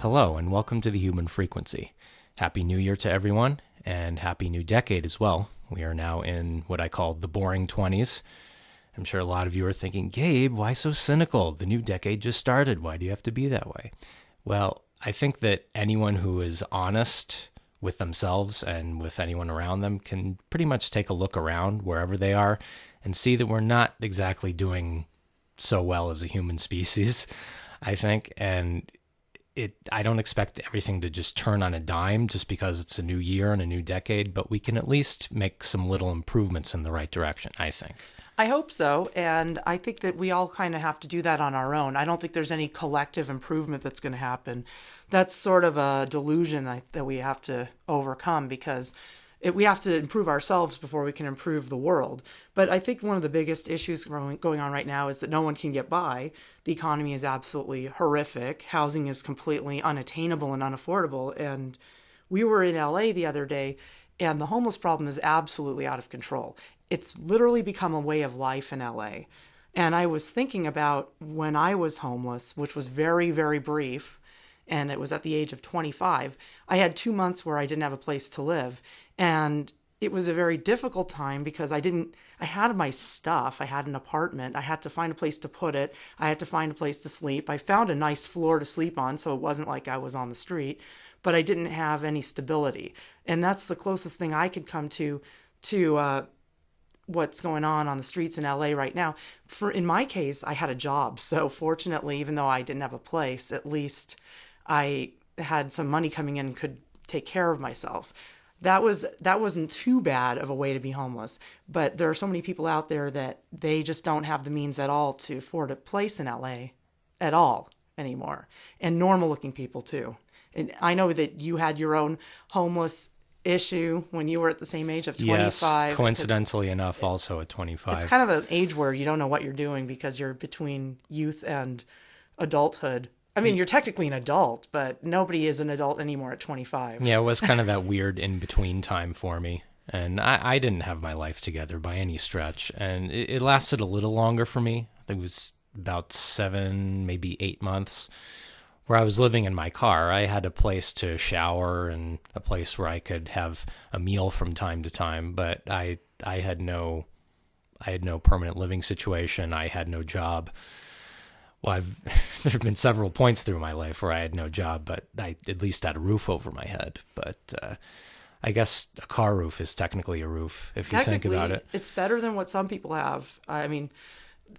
Hello, and welcome to the Human Frequency. Happy New Year to everyone, and Happy New Decade as well. We are now in what I call the boring 20s. I'm sure a lot of you are thinking, Gabe, why so cynical? The new decade just started. Why do you have to be that way? Well, I think that anyone who is honest with themselves and with anyone around them can pretty much take a look around wherever they are and see that we're not exactly doing so well as a human species, I think. And I don't expect everything to just turn on a dime just because it's a new year and a new decade, but we can at least make some little improvements in the right direction, I think. I hope so, and I think that we all kind of have to do that on our own. I don't think there's any collective improvement that's going to happen. That's sort of a delusion that we have to overcome because we have to improve ourselves before we can improve the world. But I think one of the biggest issues going on right now is that no one can get by. The economy is absolutely horrific. Housing is completely unattainable and unaffordable. And we were in LA the other day, and the homeless problem is absolutely out of control. It's literally become a way of life in LA. And I was thinking about when I was homeless, which was very, very brief, and it was at the age of 25. I had 2 months where I didn't have a place to live. And it was a very difficult time because I had my stuff. I had an apartment. I had to find a place to put it. I had to find a place to sleep. I found a nice floor to sleep on, so it wasn't like I was on the street, but I didn't have any stability. And that's the closest thing I could come to what's going on the streets in LA right now. In my case, I had a job. So fortunately, even though I didn't have a place, at least I had some money coming in and could take care of myself. That wasn't too bad of a way to be homeless, but there are so many people out there that they just don't have the means at all to afford a place in LA at all anymore, and normal looking people too. And I know that you had your own homeless issue when you were at the same age of 25. Yes, coincidentally enough, also at 25. It's kind of an age where you don't know what you're doing because you're between youth and adulthood. I mean, you're technically an adult, but nobody is an adult anymore at 25. Yeah, it was kind of that weird in-between time for me. And I didn't have my life together by any stretch. And it lasted a little longer for me. I think it was about 7, maybe 8 months, where I was living in my car. I had a place to shower and a place where I could have a meal from time to time, but I had no permanent living situation. I had no job. Well, there have been several points through my life where I had no job, but I at least had a roof over my head. But I guess a car roof is technically a roof, if you think about it. It's better than what some people have. I mean,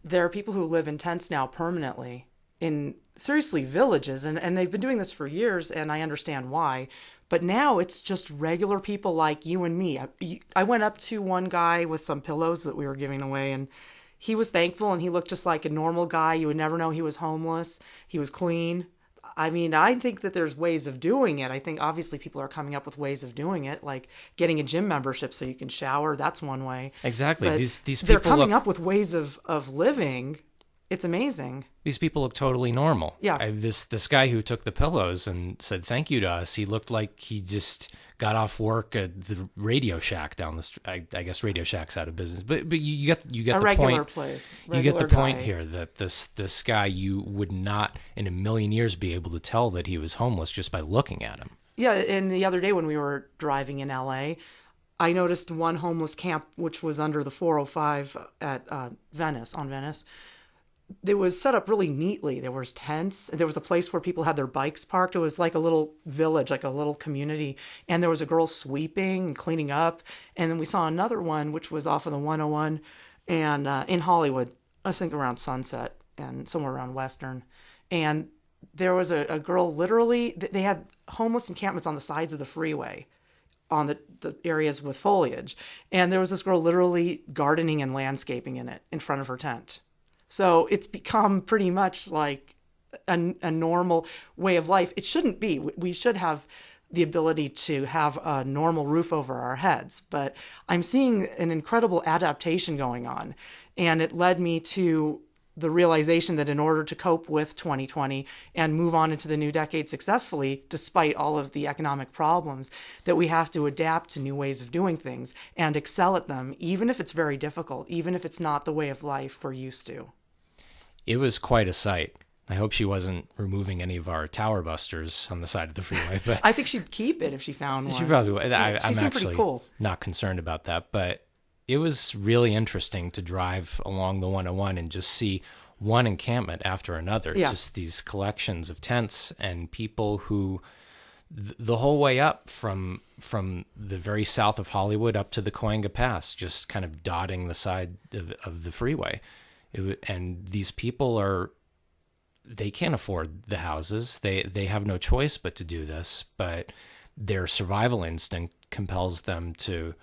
there are people who live in tents now permanently in seriously villages, and they've been doing this for years, and I understand why. But now it's just regular people like you and me. I went up to one guy with some pillows that we were giving away, and he was thankful, and he looked just like a normal guy. You would never know he was homeless. He was clean. I mean, I think that there's ways of doing it. I think obviously people are coming up with ways of doing it, like getting a gym membership so you can shower. That's one way. Exactly. But these people they're coming up with ways of living. It's amazing. These people look totally normal. Yeah. This guy who took the pillows and said thank you to us, he looked like he just got off work at the Radio Shack down the street. I guess Radio Shack's out of business, but you get a the regular point. Place. You get the Regular point guy. here that this guy, you would not in a million years be able to tell that he was homeless just by looking at him. Yeah, and the other day when we were driving in LA, I noticed one homeless camp which was under the 405 at Venice. It was set up really neatly. There was tents. There was a place where people had their bikes parked. It was like a little village, like a little community. And there was a girl sweeping and cleaning up. And then we saw another one, which was off of the 101 and in Hollywood, I think around Sunset and somewhere around Western. And there was a girl literally, they had homeless encampments on the sides of the freeway on the areas with foliage. And there was this girl literally gardening and landscaping in it in front of her tent. So it's become pretty much like a normal way of life. It shouldn't be. We should have the ability to have a normal roof over our heads. But I'm seeing an incredible adaptation going on. And it led me to the realization that in order to cope with 2020 and move on into the new decade successfully, despite all of the economic problems, that we have to adapt to new ways of doing things and excel at them, even if it's very difficult, even if it's not the way of life we're used to. It was quite a sight I hope she wasn't removing any of our tower busters on the side of the freeway, but I think she'd keep it if she found one. she probably would. Yeah, she I'm seemed pretty actually cool. not concerned about that, but it was really interesting to drive along the 101 and just see one encampment after another, Yeah. just these collections of tents and people who the whole way up from the very south of Hollywood up to the Cahuenga Pass, just kind of dotting the side of the freeway. And these people they can't afford the houses. They have no choice but to do this, but their survival instinct compels them to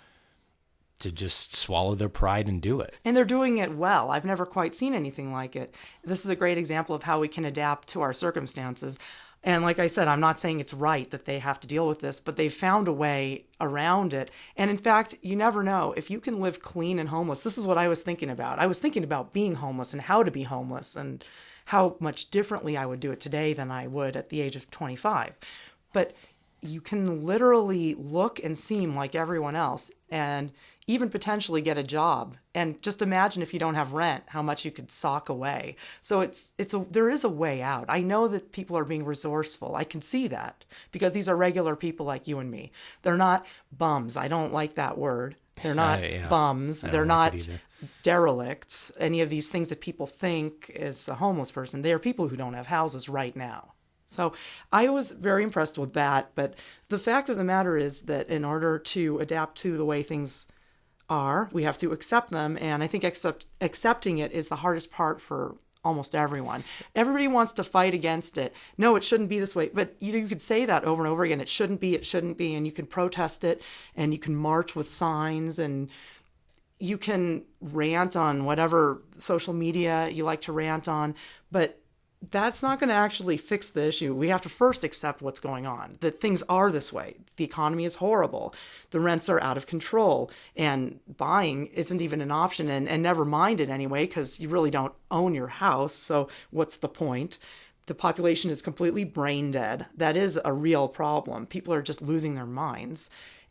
just swallow their pride and do it. And they're doing it well. I've never quite seen anything like it. This is a great example of how we can adapt to our circumstances. And like I said, I'm not saying it's right that they have to deal with this, but they've found a way around it. And in fact, you never know if you can live clean and homeless. This is what I was thinking about. I was thinking about being homeless and how to be homeless and how much differently I would do it today than I would at the age of 25. But you can literally look and seem like everyone else and even potentially get a job. And just imagine if you don't have rent, how much you could sock away. So there is a way out. I know that people are being resourceful. I can see that because these are regular people like you and me. They're not bums. I don't like that word. They're not bums. They're not derelicts. Any of these things that people think is a homeless person. They are people who don't have houses right now. So I was very impressed with that. But the fact of the matter is that in order to adapt to the way things are, we have to accept them. And I think accepting it is the hardest part for almost everyone. Everybody wants to fight against it. No, it shouldn't be this way. But you could say that over and over again. It shouldn't be. And you can protest it and you can march with signs and you can rant on whatever social media you like to rant on. But that's not going to actually fix the issue. We have to first accept what's going on, that things are this way. The economy is horrible. The rents are out of control and buying isn't even an option and never mind it anyway, because you really don't own your house. So what's the point? The population is completely brain dead. That is a real problem. People are just losing their minds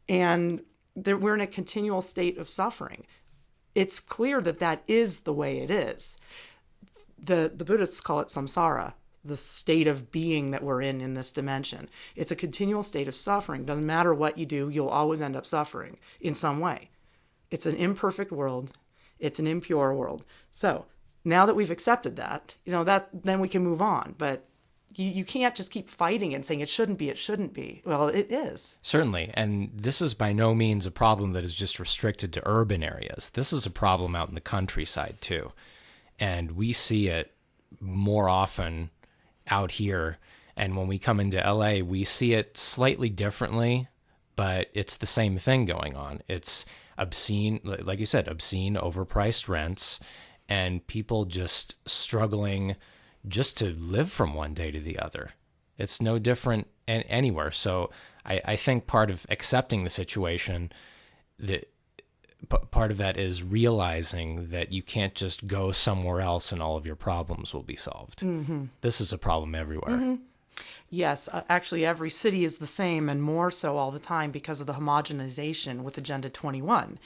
and we're in a continual state of suffering. It's clear that that is the way it is. The Buddhists call it samsara, the state of being that we're in this dimension. It's a continual state of suffering. Doesn't matter what you do, you'll always end up suffering in some way. It's an imperfect world. It's an impure world. So now that we've accepted that, then we can move on. But you can't just keep fighting it and saying it shouldn't be, it shouldn't be. Well, it is. Certainly. And this is by no means a problem that is just restricted to urban areas. This is a problem out in the countryside too. And we see it more often out here. And when we come into LA, we see it slightly differently, but it's the same thing going on. It's obscene, like you said, obscene, overpriced rents, and people just struggling just to live from one day to the other. It's no different anywhere. So I think part of accepting the situation, part of that is realizing that you can't just go somewhere else and all of your problems will be solved. Mm-hmm. This is a problem everywhere. Mm-hmm. Yes, actually every city is the same and more so all the time because of the homogenization with Agenda 21.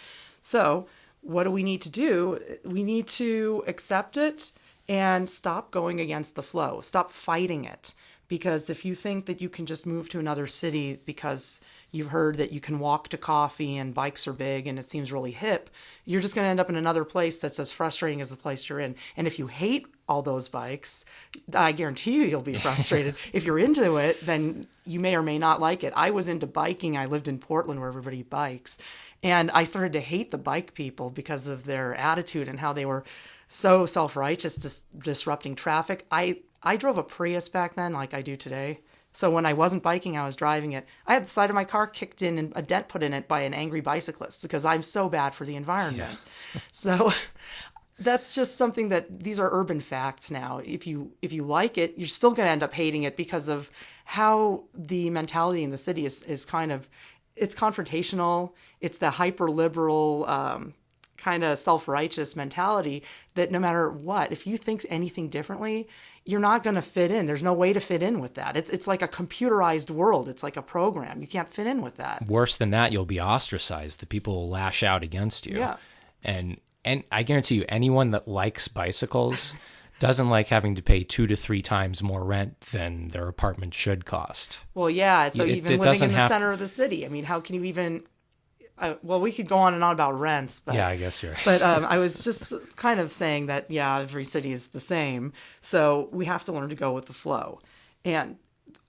So what do we need to do? We need to accept it and stop going against the flow. Stop fighting it. Because if you think that you can just move to another city because you've heard that you can walk to coffee and bikes are big and it seems really hip, you're just going to end up in another place that's as frustrating as the place you're in. And if you hate all those bikes, I guarantee you'll be frustrated. If you're into it, then you may or may not like it. I was into biking. I lived in Portland where everybody bikes. And I started to hate the bike people because of their attitude and how they were so self-righteous, disrupting traffic. I drove a Prius back then like I do today. So when I wasn't biking, I was driving it. I had the side of my car kicked in and a dent put in it by an angry bicyclist because I'm so bad for the environment. Yeah. So that's just something that these are urban facts now. If you like it, you're still going to end up hating it because of how the mentality in the city is kind of, it's confrontational. It's the hyper liberal, kind of self-righteous mentality that no matter what, if you think anything differently, you're not going to fit in. There's no way to fit in with that. It's like a computerized world. It's like a program. You can't fit in with that. Worse than that, you'll be ostracized. The people will lash out against you. Yeah. And I guarantee you, anyone that likes bicycles Doesn't like having to pay 2 to 3 times more rent than their apartment should cost. Well, yeah. So even living doesn't in the have center of the city, I mean, how can you even? Well, we could go on and on about rents, but Yeah, I guess you're right. But I was just kind of saying that, yeah, every city is the same. So we have to learn to go with the flow. And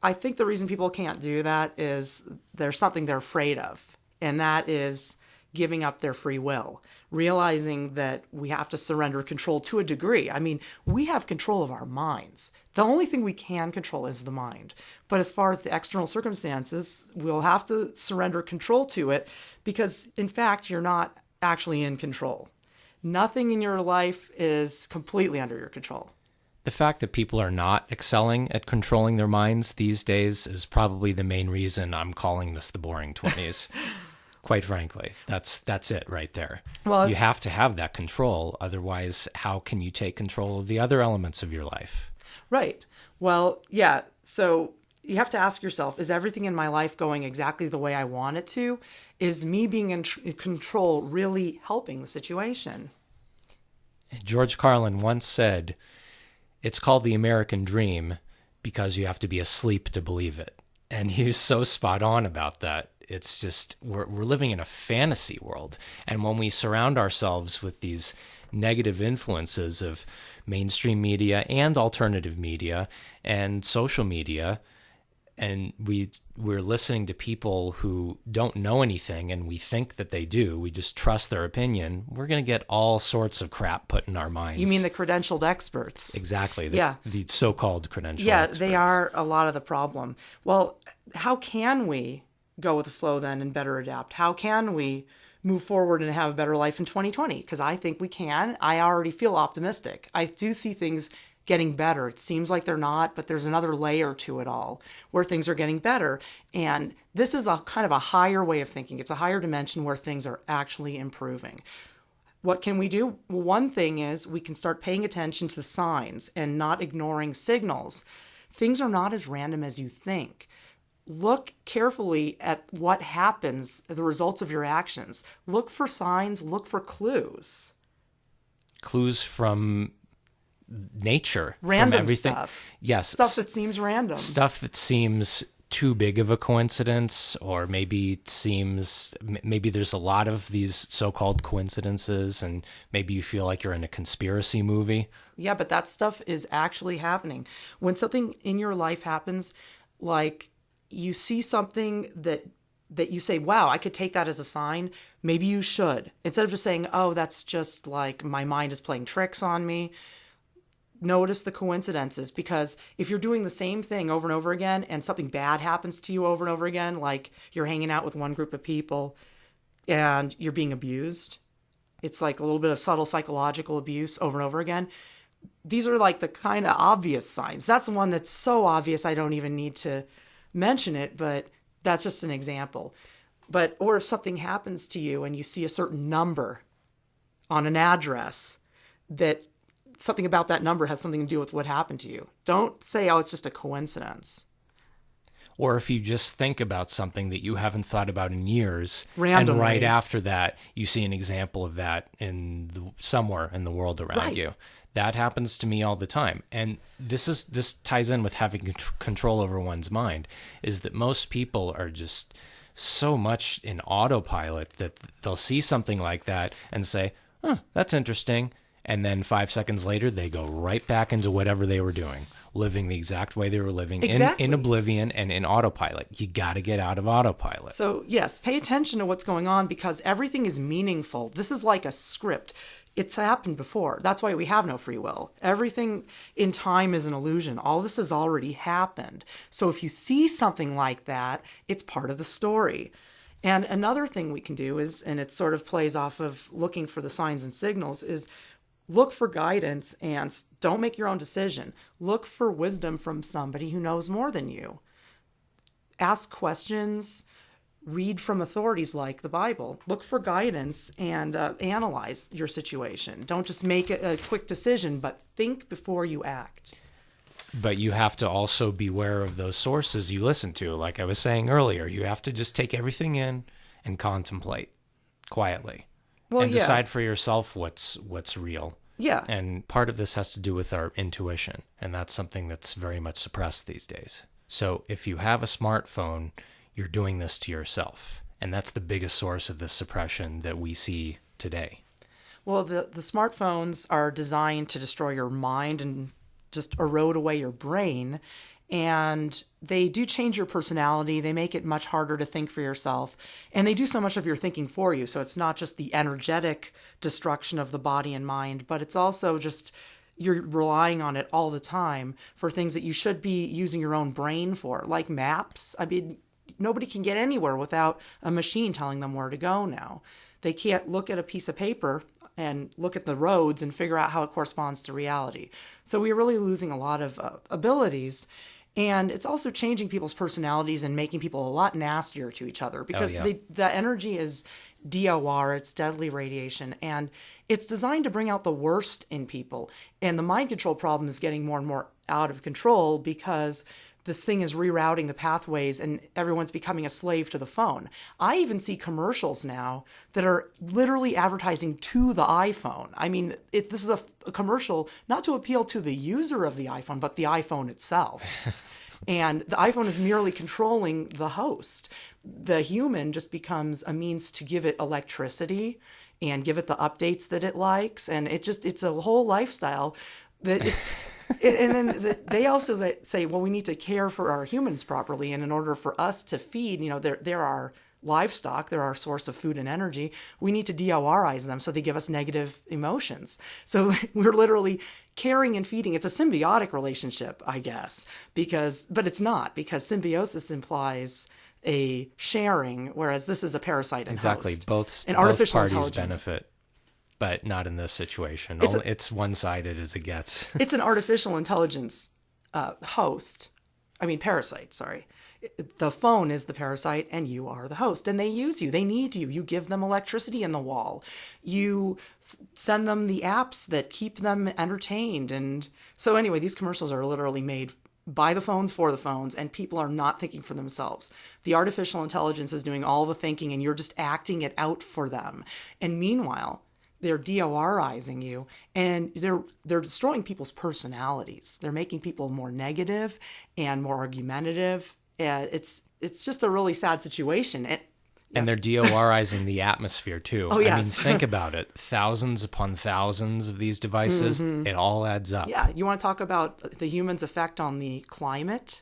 I think the reason people can't do that is there's something they're afraid of. And that is giving up their free will, realizing that we have to surrender control to a degree. I mean, we have control of our minds. The only thing we can control is the mind. But as far as the external circumstances, we'll have to surrender control to it because, in fact, you're not actually in control. Nothing in your life is completely under your control. The fact that people are not excelling at controlling their minds these days is probably the main reason I'm calling this the boring 20s. Quite frankly, that's it right there. Well, you have to have that control. Otherwise, how can you take control of the other elements of your life? Right. Well, yeah. So you have to ask yourself, is everything in my life going exactly the way I want it to? Is me being in control really helping the situation? George Carlin once said, "It's called the American dream because you have to be asleep to believe it." And he was so spot on about that. It's just, we're living in a fantasy world. And when we surround ourselves with these negative influences of mainstream media and alternative media and social media, and we're listening to people who don't know anything and we think that they do, we just trust their opinion, we're going to get all sorts of crap put in our minds. You mean the credentialed experts? Exactly. Yeah. The so-called credentialed experts. They are a lot of the problem. Well, how can we go with the flow then and better adapt? How can we move forward and have a better life in 2020? Because I think we can. I already feel optimistic. I do see things getting better. It seems like they're not, but there's another layer to it all where things are getting better. And this is a kind of a higher way of thinking. It's a higher dimension where things are actually improving. What can we do? Well, one thing is we can start paying attention to the signs and not ignoring signals. Things are not as random as you think. Look carefully at what happens, the results of your actions. Look for signs, look for clues. Clues from nature, Random from everything. stuff. Yes. Stuff that seems random. Stuff that seems too big of a coincidence, or maybe there's a lot of these so-called coincidences and maybe you feel like you're in a conspiracy movie. Yeah, but that stuff is actually happening. When something in your life happens, like you see something that you say, wow, I could take that as a sign. Maybe you should. Instead of just saying, oh, that's just like my mind is playing tricks on me. Notice the coincidences, because if you're doing the same thing over and over again and something bad happens to you over and over again, like you're hanging out with one group of people and you're being abused, it's like a little bit of subtle psychological abuse over and over again. These are like the kind of obvious signs. That's the one that's so obvious I don't even need to mention it, but that's just an example. Or if something happens to you and you see a certain number on an address, that something about that number has something to do with what happened to you. Don't say, oh, it's just a coincidence. Or if you just think about something that you haven't thought about in years, randomly, and right after that, you see an example of that somewhere in the world around you. That happens to me all the time. And this ties in with having control over one's mind, is that most people are just so much in autopilot that they'll see something like that and say, oh, that's interesting. And then 5 seconds later, they go right back into whatever they were doing, living the exact way they were living, in oblivion and in autopilot. You got to get out of autopilot. So yes, pay attention to what's going on, because everything is meaningful. This is like a script. It's happened before. That's why we have no free will. Everything in time is an illusion. All this has already happened. So if you see something like that, it's part of the story. And another thing we can do is, and it sort of plays off of looking for the signs and signals, is look for guidance and don't make your own decision. Look for wisdom from somebody who knows more than you. Ask questions. Read from authorities like the Bible. Look for guidance and analyze your situation. Don't just make a quick decision, but think before you act. But you have to also beware of those sources you listen to. Like I was saying earlier, you have to just take everything in and contemplate quietly. And decide for yourself what's real Yeah. And part of this has to do with our intuition, and that's something that's very much suppressed these days. So if you have a smartphone, you're doing this to yourself. And that's the biggest source of this suppression that we see today. Well, the smartphones are designed to destroy your mind and just erode away your brain. And they do change your personality. They make it much harder to think for yourself. And they do so much of your thinking for you. So it's not just the energetic destruction of the body and mind, but it's also just you're relying on it all the time for things that you should be using your own brain for, like maps. I mean, nobody can get anywhere without a machine telling them where to go now. They can't look at a piece of paper and look at the roads and figure out how it corresponds to reality. So we're really losing a lot of abilities. And it's also changing people's personalities and making people a lot nastier to each other because the energy is DOR, it's deadly radiation, and it's designed to bring out the worst in people. And the mind control problem is getting more and more out of control because this thing is rerouting the pathways and everyone's becoming a slave to the phone. I even see commercials now that are literally advertising to the iPhone. I mean, this is a commercial not to appeal to the user of the iPhone, but the iPhone itself. And the iPhone is merely controlling the host. The human just becomes a means to give it electricity and give it the updates that it likes. And it's a whole lifestyle that it's... And then they also say, well, we need to care for our humans properly. And in order for us to feed, they're our livestock, they're our source of food and energy. We need to DORize them so they give us negative emotions. So we're literally caring and feeding. It's a symbiotic relationship, I guess, but it's not, because symbiosis implies a sharing, whereas this is a parasite and exactly. host. Both artificial parties benefit. But not in this situation. It's one-sided as it gets. It's an artificial intelligence parasite, sorry. The phone is the parasite and you are the host. And they use you. They need you. You give them electricity in the wall. You send them the apps that keep them entertained. And so anyway, these commercials are literally made by the phones for the phones, and people are not thinking for themselves. The artificial intelligence is doing all the thinking and you're just acting it out for them. And meanwhile, they're DORizing you, and they're destroying people's personalities. They're making people more negative and more argumentative. And it's just a really sad situation. And they're DORizing the atmosphere too. Oh, yes. I mean, think about it. Thousands upon thousands of these devices, it all adds up. Yeah. You want to talk about the human's effect on the climate?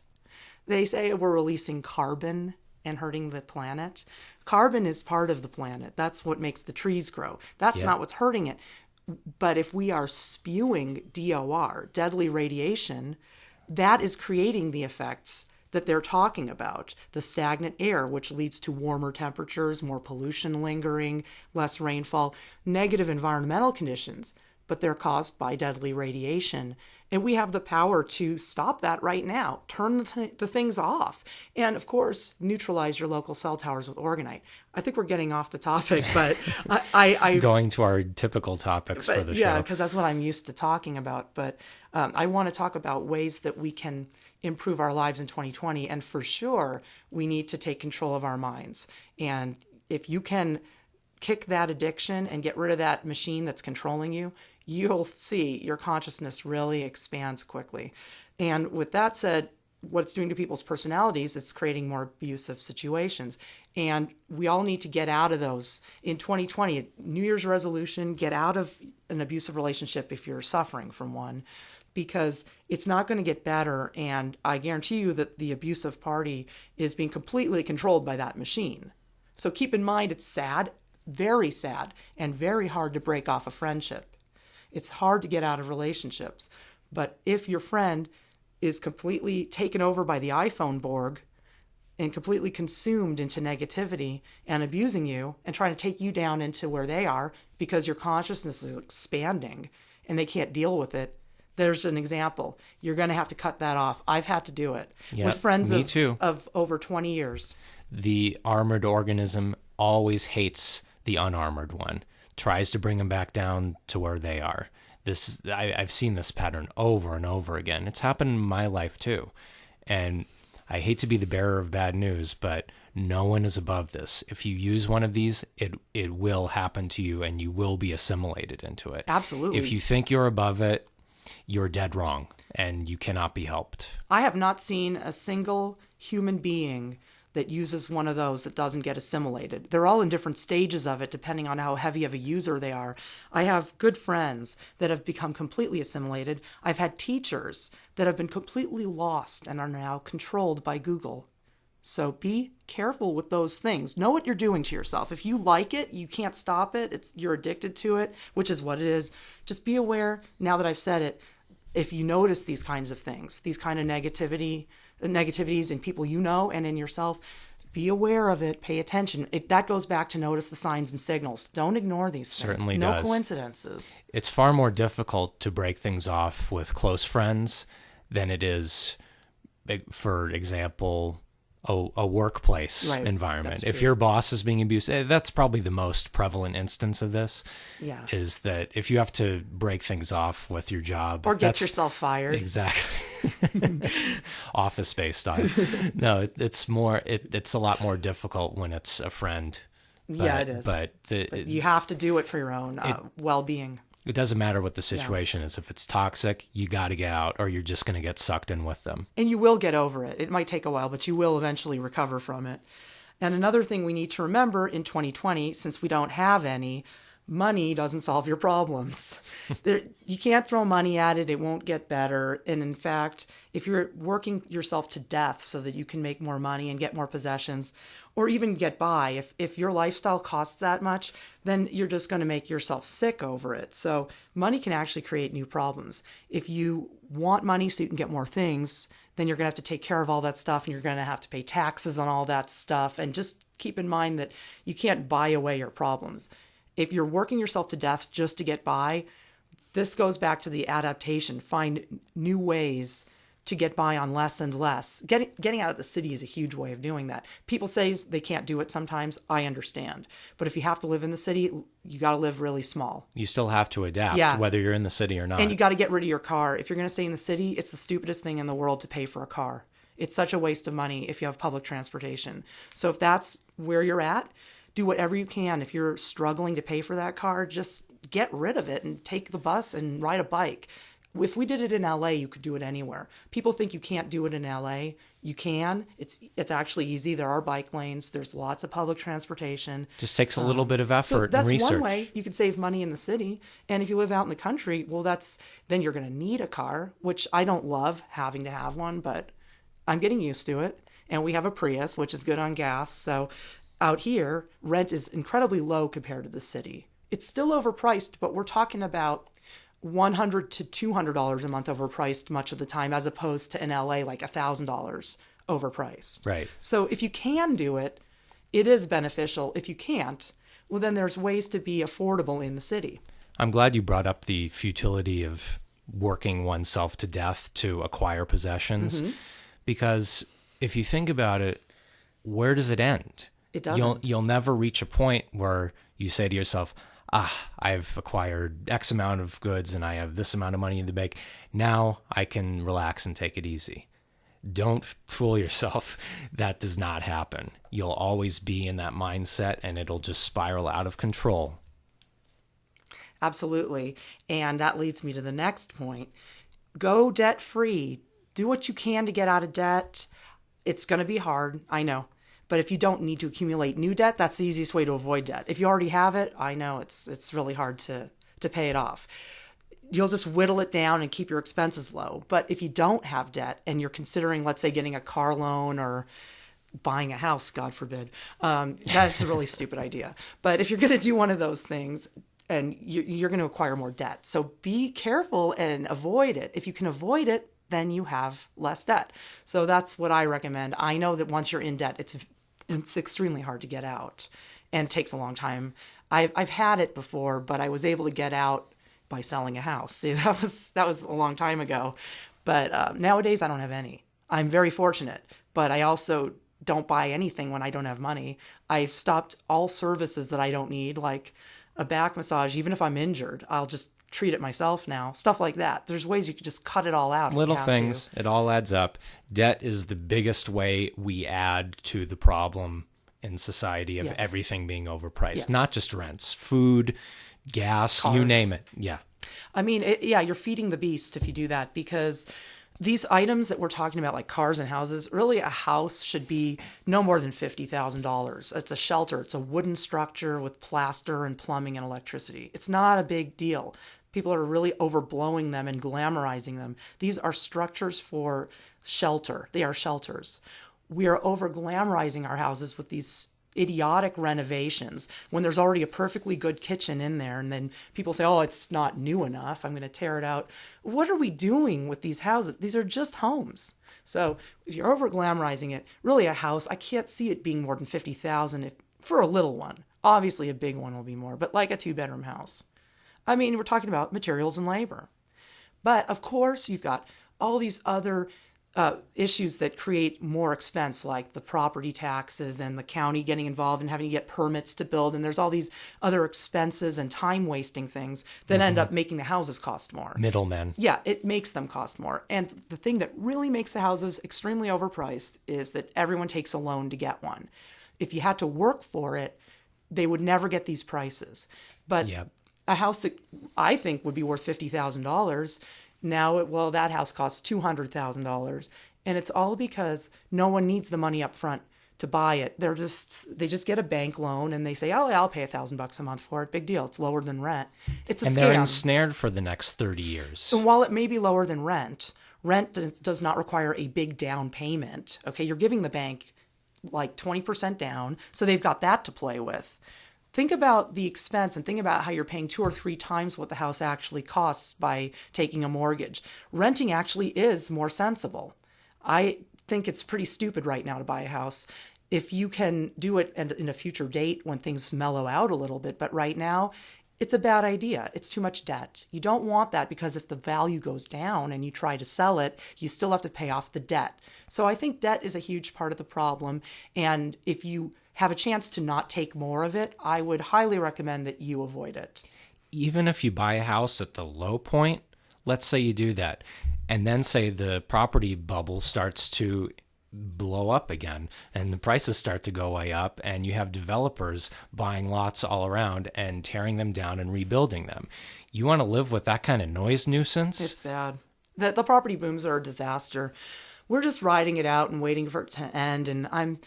They say we're releasing carbon and hurting the planet. Carbon is part of the planet. That's what makes the trees grow. That's not what's hurting it. But if we are spewing DOR, deadly radiation, that is creating the effects that they're talking about. The stagnant air, which leads to warmer temperatures, more pollution lingering, less rainfall, negative environmental conditions, but they're caused by deadly radiation. And we have the power to stop that right now. Turn the things off. And of course, neutralize your local cell towers with orgonite. I think we're getting off the topic, but I going to our typical topics for the show. Yeah, because that's what I'm used to talking about. But I want to talk about ways that we can improve our lives in 2020. And for sure, we need to take control of our minds. And if you can kick that addiction and get rid of that machine that's controlling you, you'll see your consciousness really expands quickly. And with that said, what it's doing to people's personalities, it's creating more abusive situations. And we all need to get out of those. In 2020, New Year's resolution, get out of an abusive relationship if you're suffering from one, because it's not going to get better. And I guarantee you that the abusive party is being completely controlled by that machine. So keep in mind, it's sad, and very hard to break off a friendship. It's hard to get out of relationships. But if your friend is completely taken over by the iPhone Borg and completely consumed into negativity and abusing you and trying to take you down into where they are because your consciousness is expanding and they can't deal with it, there's an example. You're going to have to cut that off. I've had to do it with friends of over 20 years. The armored organism always hates the unarmored one. Tries to bring them back down to where they are. I've seen this pattern over and over again. It's happened in my life too. And I hate to be the bearer of bad news, but No one is above this. If you use one of these, it will happen to you and you will be assimilated into it. Absolutely. If you think you're above it, you're dead wrong and you cannot be helped. I have not seen a single human being that uses one of those that doesn't get assimilated. They're all in different stages of it, depending on how heavy of a user they are. I have good friends that have become completely assimilated. I've had teachers that have been completely lost and are now controlled by Google. So be careful with those things. Know what you're doing to yourself. If you like it, you can't stop it. You're addicted to it, which is what it is. Just be aware, now that I've said it, if you notice these kinds of things, these kind of negativities in people you know and in yourself, be aware of it, pay attention. That goes back to notice the signs and signals. Don't ignore these things. Certainly no does. coincidences. It's far more difficult to break things off with close friends than it is, for example, a workplace environment. If your boss is being abused, that's probably the most prevalent instance of this. Yeah. Is that if you have to break things off with your job or get yourself fired. Exactly. Office Space style. No, it's a lot more difficult when it's a friend. Yeah, it is. But you have to do it for your own well-being. It doesn't matter what the situation is. If it's toxic, you got to get out or you're just going to get sucked in with them. And you will get over it. It might take a while, but you will eventually recover from it. And another thing we need to remember in 2020, since we don't have any, money doesn't solve your problems. You can't throw money at it. It won't get better. And in fact, if you're working yourself to death so that you can make more money and get more possessions, or even get by, if your lifestyle costs that much, then you're just going to make yourself sick over it. So money can actually create new problems. If you want money so you can get more things, then you're going to have to take care of all that stuff and you're going to have to pay taxes on all that stuff. And just keep in mind that you can't buy away your problems. If you're working yourself to death just to get by, this goes back to the adaptation. Find new ways to get by on less and less. Getting out of the city is a huge way of doing that. People say they can't do it sometimes. I understand. But if you have to live in the city, you got to live really small. You still have to adapt, whether you're in the city or not. And you got to get rid of your car. If you're going to stay in the city, it's the stupidest thing in the world to pay for a car. It's such a waste of money if you have public transportation. So if that's where you're at, do whatever you can. If you're struggling to pay for that car, just get rid of it and take the bus and ride a bike. If we did it in LA, you could do it anywhere. People think you can't do it in LA. You can. It's actually easy. There are bike lanes. There's lots of public transportation. Just takes a little bit of effort and research. That's one way you can save money in the city. And if you live out in the country, well, then you're going to need a car, which I don't love having to have one, but I'm getting used to it. And we have a Prius, which is good on gas. So out here, rent is incredibly low compared to the city. It's still overpriced, but we're talking about $100 to $200 a month overpriced much of the time, as opposed to in LA, like $1,000 overpriced. Right. So if you can do it, it is beneficial. If you can't, well, then there's ways to be affordable in the city. I'm glad you brought up the futility of working oneself to death to acquire possessions, because if you think about it, where does it end? It doesn't. You'll never reach a point where you say to yourself, I've acquired X amount of goods and I have this amount of money in the bank. Now I can relax and take it easy. Don't fool yourself. That does not happen. You'll always be in that mindset and it'll just spiral out of control. Absolutely. And that leads me to the next point. Go debt free. Do what you can to get out of debt. It's going to be hard. I know. But if you don't need to accumulate new debt, that's the easiest way to avoid debt. If you already have it, I know it's really hard to pay it off. You'll just whittle it down and keep your expenses low. But if you don't have debt and you're considering, let's say, getting a car loan or buying a house, God forbid, that's a really stupid idea. But if you're going to do one of those things, and you're going to acquire more debt. So be careful and avoid it. If you can avoid it, then you have less debt. So that's what I recommend. I know that once you're in debt, it's extremely hard to get out and it takes a long time. I've had it before, but I was able to get out by selling a house. See, that was a long time ago. But nowadays I don't have any. I'm very fortunate, but I also don't buy anything when I don't have money. I've stopped all services that I don't need, like a back massage. Even if I'm injured, I'll just treat it myself now. Stuff like that. There's ways you could just cut it all out. Little things. It all adds up. Debt is the biggest way we add to the problem in society of everything being overpriced. Not just rents, food, gas, Cars. You name it. Yeah. I mean, you're feeding the beast if you do that, because these items that we're talking about, like cars and houses, really a house should be no more than $50,000. It's a shelter. It's a wooden structure with plaster and plumbing and electricity. It's not a big deal. People are really overblowing them and glamorizing them. These are structures for shelter. They are shelters. We are over glamorizing our houses with these idiotic renovations when there's already a perfectly good kitchen in there, and then people say, oh, it's not new enough, I'm going to tear it out. What are we doing with these houses? These are just homes. So if you're over glamorizing it, really a house, I can't see it being more than $50,000 for a little one. Obviously a big one will be more, but like a 2-bedroom house. I mean, we're talking about materials and labor. But of course you've got all these other issues that create more expense, like the property taxes and the county getting involved and having to get permits to build. And there's all these other expenses and time wasting things that end up making the houses cost more. Middlemen. Yeah, it makes them cost more. And the thing that really makes the houses extremely overpriced is that everyone takes a loan to get one. If you had to work for it, they would never get these prices. But a house that I think would be worth $50,000 now, that house costs $200,000, and it's all because no one needs the money up front to buy it. They just get a bank loan and they say, oh, I'll pay $1,000 a month for it. Big deal. It's lower than rent. It's a scam. And they're ensnared for the next 30 years. And while it may be lower than rent does not require a big down payment. Okay, you're giving the bank like 20% down, so they've got that to play with. Think about the expense and think about how you're paying 2 or 3 times what the house actually costs by taking a mortgage. Renting actually is more sensible. I think it's pretty stupid right now to buy a house. If you can do it in a future date when things mellow out a little bit, but right now, it's a bad idea. It's too much debt. You don't want that, because if the value goes down and you try to sell it, you still have to pay off the debt. So I think debt is a huge part of the problem. And if you have a chance to not take more of it, I would highly recommend that you avoid it. Even if you buy a house at the low point, let's say you do that, and then say the property bubble starts to blow up again and the prices start to go way up and you have developers buying lots all around and tearing them down and rebuilding them. You want to live with that kind of noise nuisance? It's bad. The property booms are a disaster. We're just riding it out and waiting for it to end, and I'm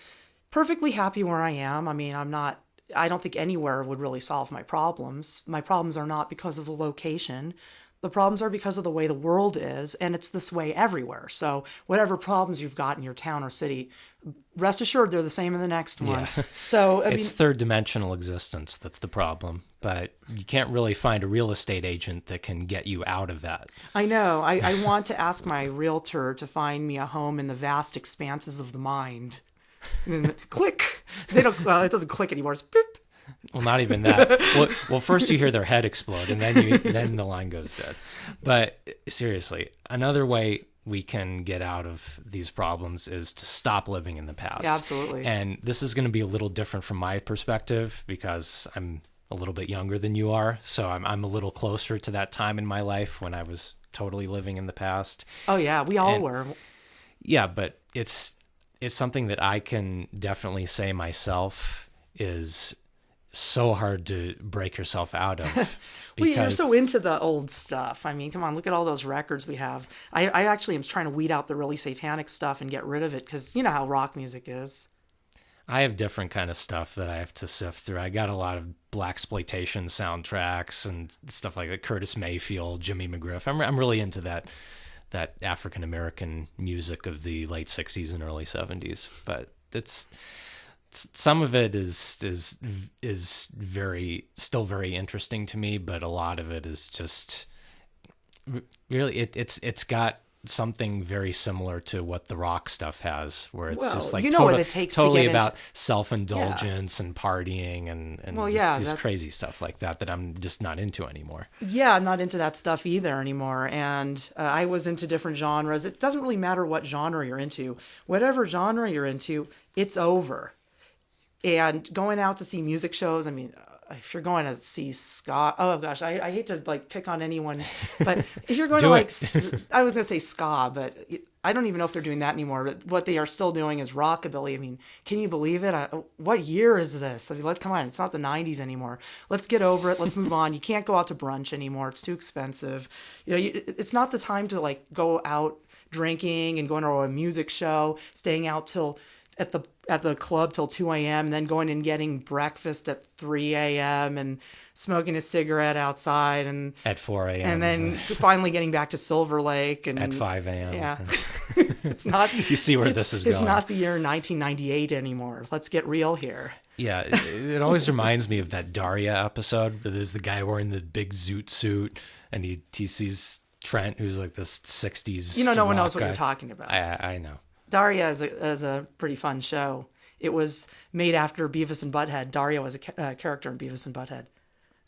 perfectly happy where I am. I mean, I don't think anywhere would really solve my problems. My problems are not because of the location. The problems are because of the way the world is, and it's this way everywhere. So whatever problems you've got in your town or city, rest assured they're the same in the next one. Yeah. So it's third dimensional existence that's the problem, but you can't really find a real estate agent that can get you out of that. I know. I want to ask my realtor to find me a home in the vast expanses of the mind. And then click. They don't. Well, it doesn't click anymore. It's boop. Well, not even that. Well, first you hear their head explode, and then the line goes dead. But seriously, another way we can get out of these problems is to stop living in the past. Yeah, absolutely. And this is going to be a little different from my perspective because I'm a little bit younger than you are, so I'm a little closer to that time in my life when I was totally living in the past. Oh yeah, we all were. Yeah, but it's something that I can definitely say myself is so hard to break yourself out of. Well, you're so into the old stuff. I mean, come on, look at all those records we have. I actually am trying to weed out the really satanic stuff and get rid of it because you know how rock music is. I have different kind of stuff that I have to sift through. I got a lot of blaxploitation soundtracks and stuff like that. Curtis Mayfield, Jimmy McGriff. I'm really into that African American music of the late 60s and early 70s, but it's some of it is still very interesting to me, but a lot of it is just really it's got something very similar to what the rock stuff has, where it's just like what it takes totally to about self-indulgence and partying and just crazy stuff like that I'm just not into anymore. Yeah, I'm not into that stuff either anymore. And I was into different genres. It doesn't really matter what genre you're into. Whatever genre you're into, it's over. And going out to see music shows, I mean, if you're going to see ska, oh gosh, I hate to like pick on anyone, but if you're going Do to it. I was going to say ska, but I don't even know if they're doing that anymore. But what they are still doing is rockabilly. I mean, can you believe it? What year is this? I mean, let's come on. It's not the 90s anymore. Let's get over it. Let's move on. You can't go out to brunch anymore. It's too expensive. It's not the time to like go out drinking and going to a music show, staying out till at the club till 2 a.m., and then going and getting breakfast at 3 a.m. and smoking a cigarette outside and At 4 a.m. and then finally getting back to Silver Lake and at 5 a.m. Yeah. It's not You see where this is going. It's not the year 1998 anymore. Let's get real here. Yeah, it always reminds me of that Daria episode where there's the guy wearing the big zoot suit and he sees Trent, who's like this 60s No one knows rock what you're guy. talking about. I know. Daria is a pretty fun show. It was made after Beavis and Butthead. Daria was a character in Beavis and Butthead.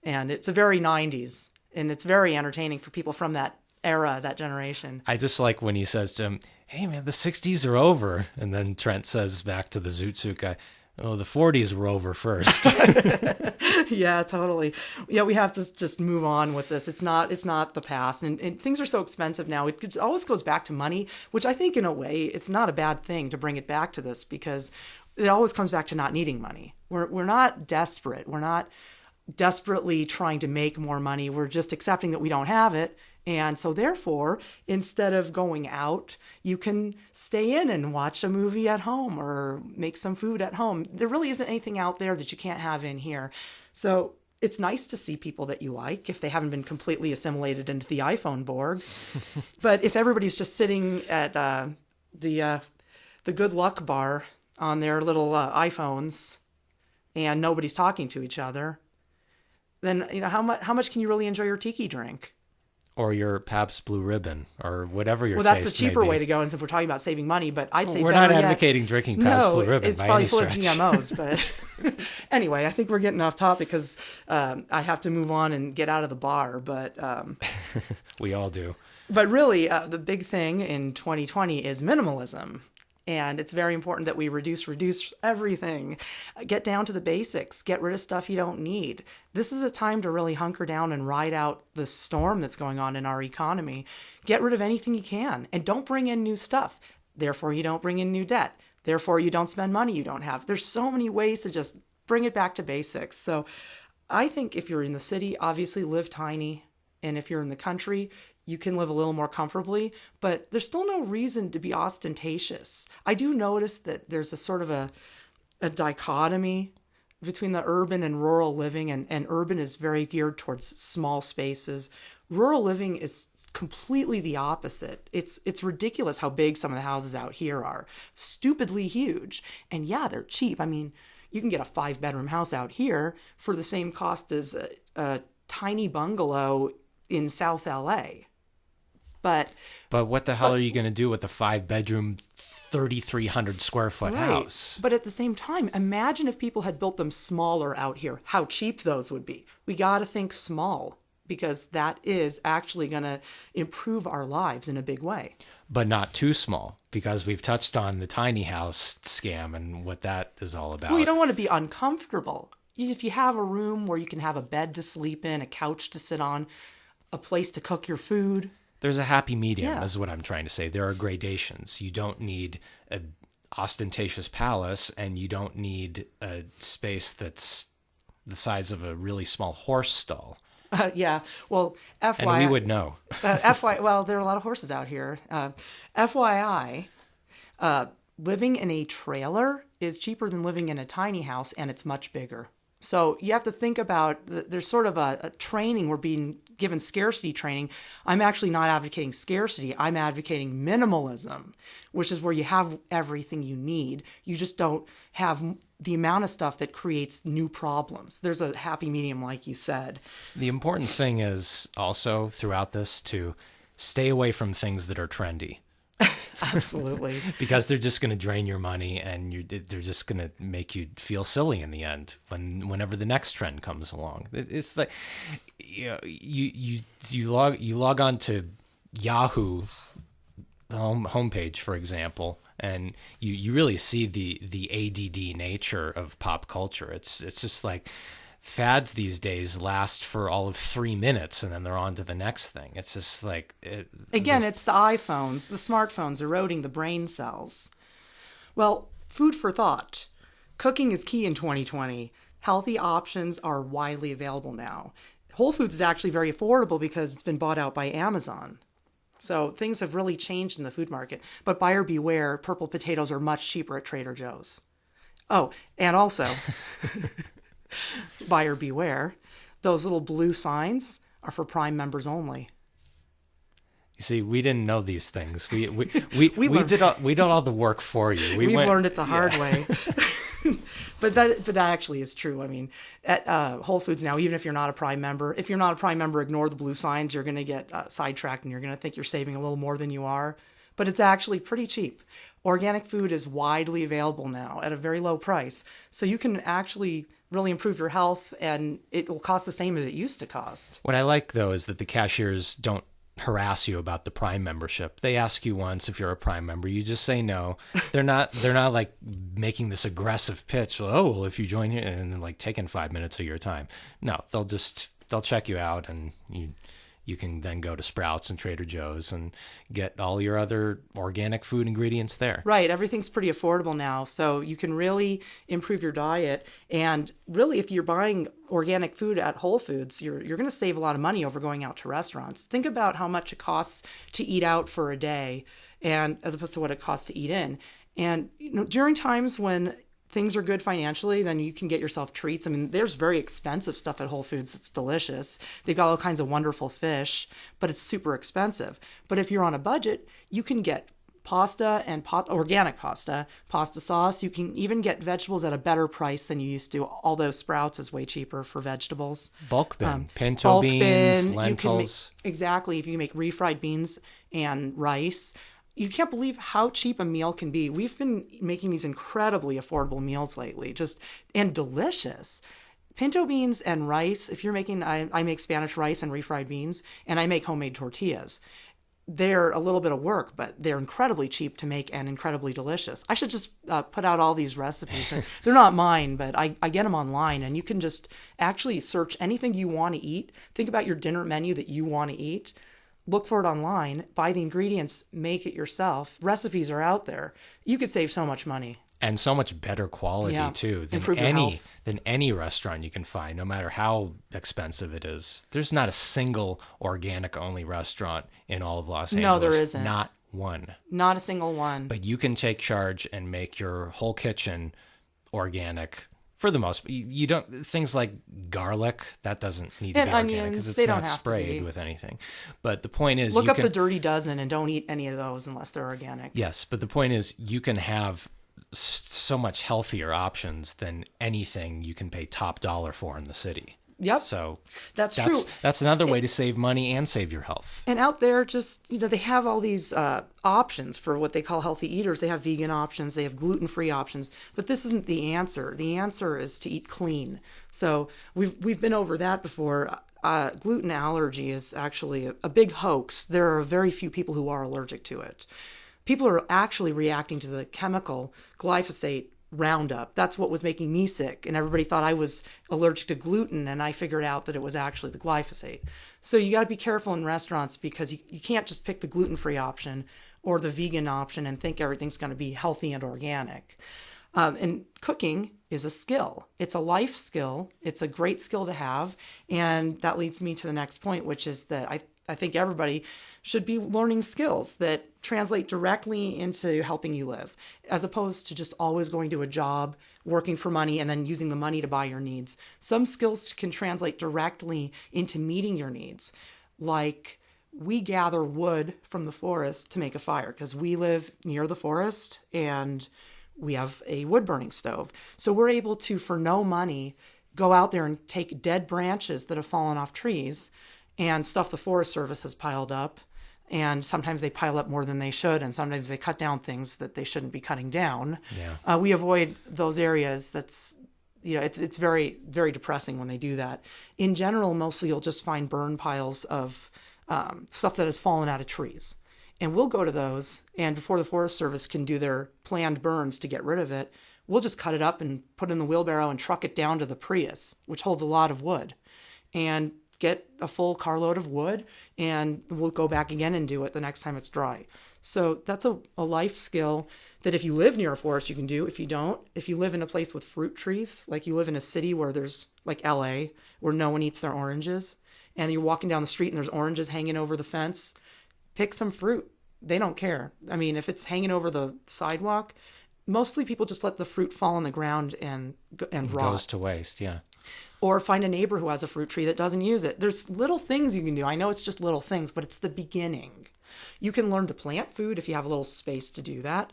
And it's a very 90s, and it's very entertaining for people from that era, that generation. I just like when he says to him, hey man, the 60s are over. And then Trent says back to the zoot suit guy, oh, the 40s were over first. Yeah, totally. Yeah, we have to just move on with this. It's not the past, and things are so expensive now. It always goes back to money, which I think in a way it's not a bad thing to bring it back to this, because it always comes back to not needing money. We're not desperate. We're not desperately trying to make more money. We're just accepting that we don't have it. And so therefore, instead of going out, you can stay in and watch a movie at home or make some food at home. There really isn't anything out there that you can't have in here. So it's nice to see people that you like if they haven't been completely assimilated into the iPhone Borg. But if everybody's just sitting at the Good Luck bar on their little iPhones and nobody's talking to each other, then how much can you really enjoy your tiki drink? Or your Pabst Blue Ribbon, or whatever your Well, taste that's the cheaper may be. way to go, and if we're talking about saving money, but I'd say We're better not yet- advocating drinking Pabst No, Blue Ribbon it's by probably any full of stretch. GMOs, but anyway, I think we're getting off topic because I have to move on and get out of the bar. But We all do. really, the big thing in 2020 is minimalism. And it's very important that we reduce everything, get down to the basics, get rid of stuff you don't need. This is a time to really hunker down and ride out the storm that's going on in our economy. Get rid of anything you can and don't bring in new stuff. Therefore, you don't bring in new debt. Therefore, you don't spend money you don't have. There's so many ways to just bring it back to basics. So I think if you're in the city, obviously live tiny. And if you're in the country, you can live a little more comfortably, but there's still no reason to be ostentatious. I do notice that there's a sort of a dichotomy between the urban and rural living, and urban is very geared towards small spaces. Rural living is completely the opposite. It's ridiculous how big some of the houses out here are. Stupidly huge. And yeah, they're cheap. I mean, you can get a 5-bedroom house out here for the same cost as a tiny bungalow in South LA. But what the hell are you going to do with a 5-bedroom, 3,300 square foot house? But at the same time, imagine if people had built them smaller out here, how cheap those would be. We got to think small, because that is actually going to improve our lives in a big way. But not too small, because we've touched on the tiny house scam and what that is all about. Well, you don't want to be uncomfortable. If you have a room where you can have a bed to sleep in, a couch to sit on, a place to cook your food. There's a happy medium, Yeah. is what I'm trying to say. There are gradations. You don't need an ostentatious palace, and you don't need a space that's the size of a really small horse stall. Yeah. Well, And FYI. we would know. Well, there are a lot of horses out here. FYI, living in a trailer is cheaper than living in a tiny house, and it's much bigger. So you have to think about, there's sort of a training, we're being given scarcity training. I'm actually not advocating scarcity. I'm advocating minimalism, which is where you have everything you need. You just don't have the amount of stuff that creates new problems. There's a happy medium, like you said. The important thing is also throughout this to stay away from things that are trendy, Absolutely. because they're just going to drain your money, and they're just going to make you feel silly in the end whenever the next trend comes along. It's like, you know, you log on to Yahoo homepage, for example, and you really see the ADD nature of pop culture. It's just like fads these days last for all of 3 minutes and then they're on to the next thing. It's just like It's the iPhones, the smartphones eroding the brain cells. Well, food for thought. Cooking is key in 2020. Healthy options are widely available now. Whole Foods is actually very affordable because it's been bought out by Amazon. So things have really changed in the food market. But buyer beware, purple potatoes are much cheaper at Trader Joe's. Oh, and also, buyer beware, those little blue signs are for Prime members only. You see, we didn't know these things. We did all the work for you. We've learned it the hard way. But that actually is true. I mean, at Whole Foods now, even if you're not a Prime member, ignore the blue signs. You're going to get sidetracked and you're going to think you're saving a little more than you are. But it's actually pretty cheap. Organic food is widely available now at a very low price. So you can actually really improve your health, and it will cost the same as it used to cost. What I like, though, is that the cashiers don't harass you about the Prime membership. They ask you once if you're a Prime member. You just say no. They're not like making this aggressive pitch. Oh, well, if you join here, and then like taking 5 minutes of your time. No, they'll check you out, and you can then go to Sprouts and Trader Joe's and get all your other organic food ingredients there. Right. Everything's pretty affordable now. So you can really improve your diet. And really, if you're buying organic food at Whole Foods, you're going to save a lot of money over going out to restaurants. Think about how much it costs to eat out for a day, and as opposed to what it costs to eat in. And during times when things are good financially, then you can get yourself treats. I mean, there's very expensive stuff at Whole Foods that's delicious. They've got all kinds of wonderful fish, but it's super expensive. But if you're on a budget, you can get pasta and organic pasta sauce. You can even get vegetables at a better price than you used to, although Sprouts is way cheaper for vegetables. Bulk bin, pinto beans, lentils. Exactly. If you make refried beans and rice, you can't believe how cheap a meal can be. We've been making these incredibly affordable meals lately, and delicious. Pinto beans and rice, if you're making, I make Spanish rice and refried beans, and I make homemade tortillas. They're a little bit of work, but they're incredibly cheap to make and incredibly delicious. I should just put out all these recipes. They're not mine, but I get them online, and you can just actually search anything you want to eat. Think about your dinner menu that you want to eat. Look for it online, buy the ingredients, make it yourself. Recipes are out there. You could save so much money. And so much better quality, too, than any restaurant you can find, no matter how expensive it is. There's not a single organic-only restaurant in all of Los Angeles. No, there isn't. Not one. Not a single one. But you can take charge and make your whole kitchen organic. For the most, you don't, things like garlic, that doesn't need to be organic because it's not sprayed with anything. But the point is, look up the Dirty Dozen and don't eat any of those unless they're organic. Yes, but the point is, you can have so much healthier options than anything you can pay top dollar for in the city. Yep. So that's true. That's another way to save money and save your health. And out there, just, they have all these options for what they call healthy eaters. They have vegan options. They have gluten-free options. But this isn't the answer. The answer is to eat clean. So we've been over that before. Gluten allergy is actually a big hoax. There are very few people who are allergic to it. People are actually reacting to the chemical glyphosate Roundup. That's what was making me sick. And everybody thought I was allergic to gluten, and I figured out that it was actually the glyphosate. So you got to be careful in restaurants because you can't just pick the gluten-free option or the vegan option and think everything's going to be healthy and organic. And cooking is a skill. It's a life skill. It's a great skill to have. And that leads me to the next point, which is that I think everybody should be learning skills that translate directly into helping you live, as opposed to just always going to a job, working for money, and then using the money to buy your needs. Some skills can translate directly into meeting your needs, like we gather wood from the forest to make a fire because we live near the forest and we have a wood burning stove. So we're able to, for no money, go out there and take dead branches that have fallen off trees and stuff the Forest Service has piled up. And sometimes they pile up more than they should, and sometimes they cut down things that they shouldn't be cutting down. Yeah. We avoid those areas. That's, it's very, very depressing when they do that. In general, mostly you'll just find burn piles of stuff that has fallen out of trees. And we'll go to those, and before the Forest Service can do their planned burns to get rid of it, we'll just cut it up and put it in the wheelbarrow and truck it down to the Prius, which holds a lot of wood, and get a full carload of wood, and we'll go back again and do it the next time it's dry. So that's a life skill that if you live near a forest, you can do. If you don't, if you live in a place with fruit trees, like you live in a city where there's like LA, where no one eats their oranges, and you're walking down the street and there's oranges hanging over the fence, pick some fruit. They don't care. I mean, if it's hanging over the sidewalk, mostly people just let the fruit fall on the ground and rot. Goes to waste, yeah. Or find a neighbor who has a fruit tree that doesn't use it. There's little things you can do. I know it's just little things, but it's the beginning. You can learn to plant food if you have a little space to do that.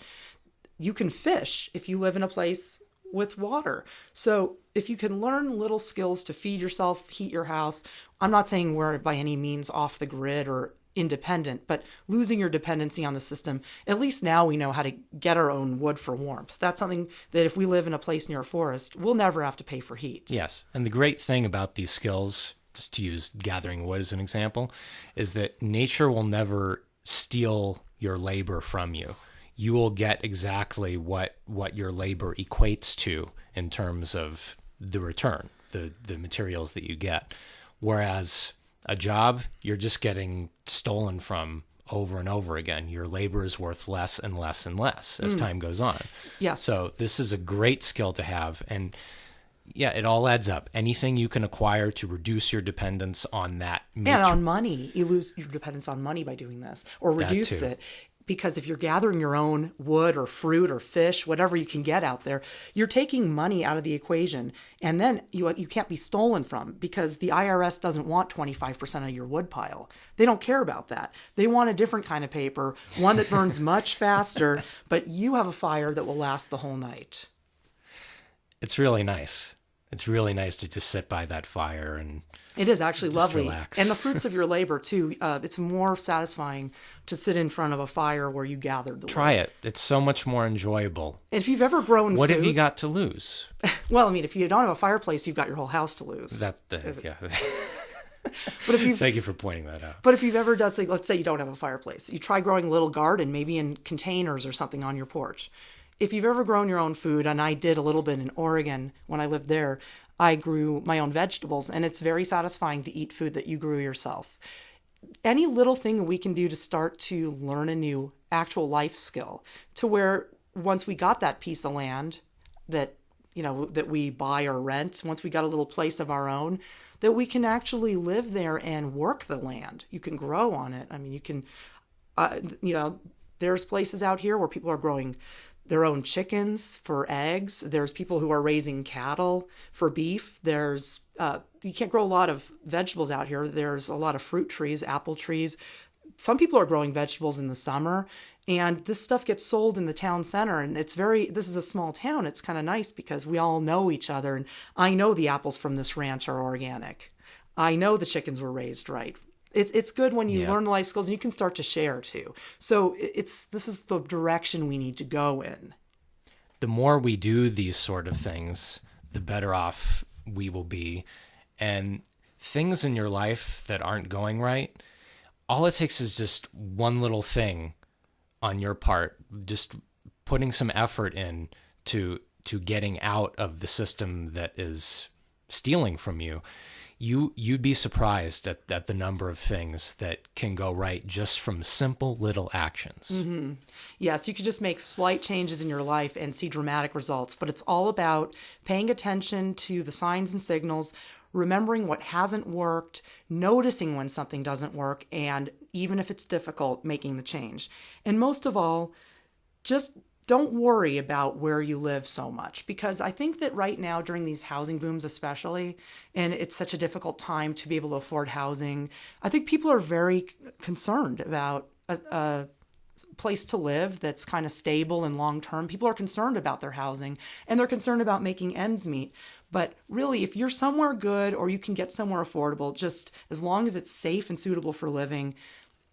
You can fish if you live in a place with water. So if you can learn little skills to feed yourself, heat your house, I'm not saying we're by any means off the grid or independent, but losing your dependency on the system, at least now we know how to get our own wood for warmth. That's something that if we live in a place near a forest, we'll never have to pay for heat. Yes. And the great thing about these skills, just to use gathering wood as an example, is that nature will never steal your labor from you. You will get exactly what your labor equates to in terms of the return, the materials that you get. Whereas a job, you're just getting stolen from over and over again. Your labor is worth less and less and less as time goes on. Yes. So this is a great skill to have. And yeah, it all adds up. Anything you can acquire to reduce your dependence on that. And on money. You lose your dependence on money by doing this, or reduce it. Because if you're gathering your own wood or fruit or fish, whatever you can get out there, you're taking money out of the equation. And then you can't be stolen from, because the IRS doesn't want 25% of your wood pile. They don't care about that. They want a different kind of paper, one that burns much faster, but you have a fire that will last the whole night. It's really nice. It's really nice to just sit by that fire and it is actually lovely. Relax. And the fruits of your labor too. It's more satisfying to sit in front of a fire where you gathered the wood. Try it. It's so much more enjoyable. And if you've ever grown What food, have you got to lose? Well, I mean, if you don't have a fireplace, you've got your whole house to lose. Yeah. But if Thank you for pointing that out. But if you've ever done, let's say you don't have a fireplace, you try growing a little garden, maybe in containers or something on your porch. If you've ever grown your own food, and I did a little bit in Oregon when I lived there, I grew my own vegetables, and it's very satisfying to eat food that you grew yourself. Any little thing we can do to start to learn a new actual life skill, to where once we got that piece of land that, that we buy or rent, once we got a little place of our own, that we can actually live there and work the land. You can grow on it. I mean, you can, there's places out here where people are growing their own chickens for eggs. There's people who are raising cattle for beef. There's you can't grow a lot of vegetables out here. There's a lot of fruit trees, apple trees. Some people are growing vegetables in the summer, and this stuff gets sold in the town center. And this is a small town. It's kind of nice because we all know each other. And I know the apples from this ranch are organic. I know the chickens were raised right. It's good when you learn life skills and you can start to share too. So this is the direction we need to go in. The more we do these sort of things, the better off we will be. And things in your life that aren't going right, all it takes is just one little thing on your part, just putting some effort in to getting out of the system that is stealing from you. You'd be surprised at the number of things that can go right just from simple little actions. Mm-hmm. Yes, you could just make slight changes in your life and see dramatic results, but it's all about paying attention to the signs and signals, remembering what hasn't worked, noticing when something doesn't work, and even if it's difficult, making the change. And most of all, just don't worry about where you live so much, because I think that right now during these housing booms especially, and it's such a difficult time to be able to afford housing, I think people are very concerned about a place to live that's kind of stable and long-term. People are concerned about their housing, and they're concerned about making ends meet. But really, if you're somewhere good or you can get somewhere affordable, just as long as it's safe and suitable for living,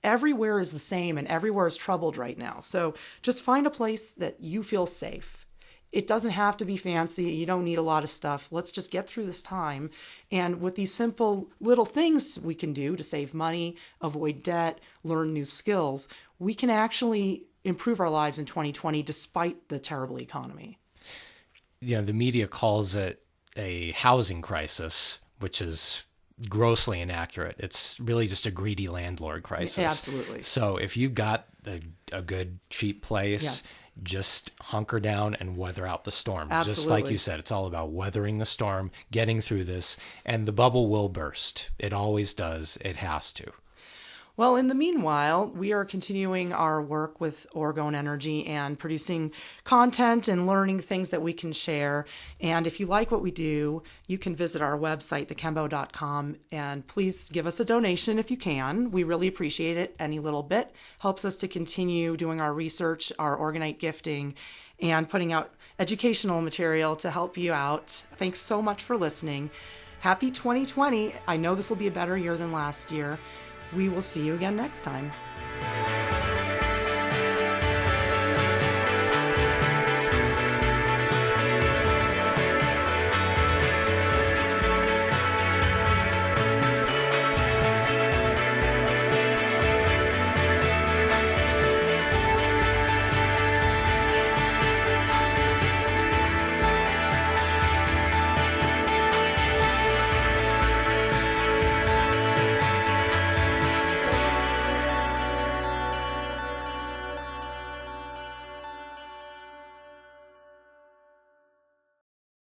everywhere is the same and everywhere is troubled right now. So just find a place that you feel safe. It doesn't have to be fancy. You don't need a lot of stuff. Let's just get through this time. And with these simple little things we can do to save money, avoid debt, learn new skills, we can actually improve our lives in 2020 despite the terrible economy. the media calls it a housing crisis, which is grossly inaccurate. It's really just a greedy landlord crisis. Absolutely. So if you've got a good, cheap place, just hunker down and weather out the storm. Absolutely. Just like you said, it's all about weathering the storm, getting through this, and the bubble will burst. It always does. It has to. Well, in the meanwhile, we are continuing our work with Orgone Energy and producing content and learning things that we can share. And if you like what we do, you can visit our website, thekembo.com, and please give us a donation if you can. We really appreciate it. Any little bit helps us to continue doing our research, our Orgonite gifting, and putting out educational material to help you out. Thanks so much for listening. Happy 2020. I know this will be a better year than last year. We will see you again next time.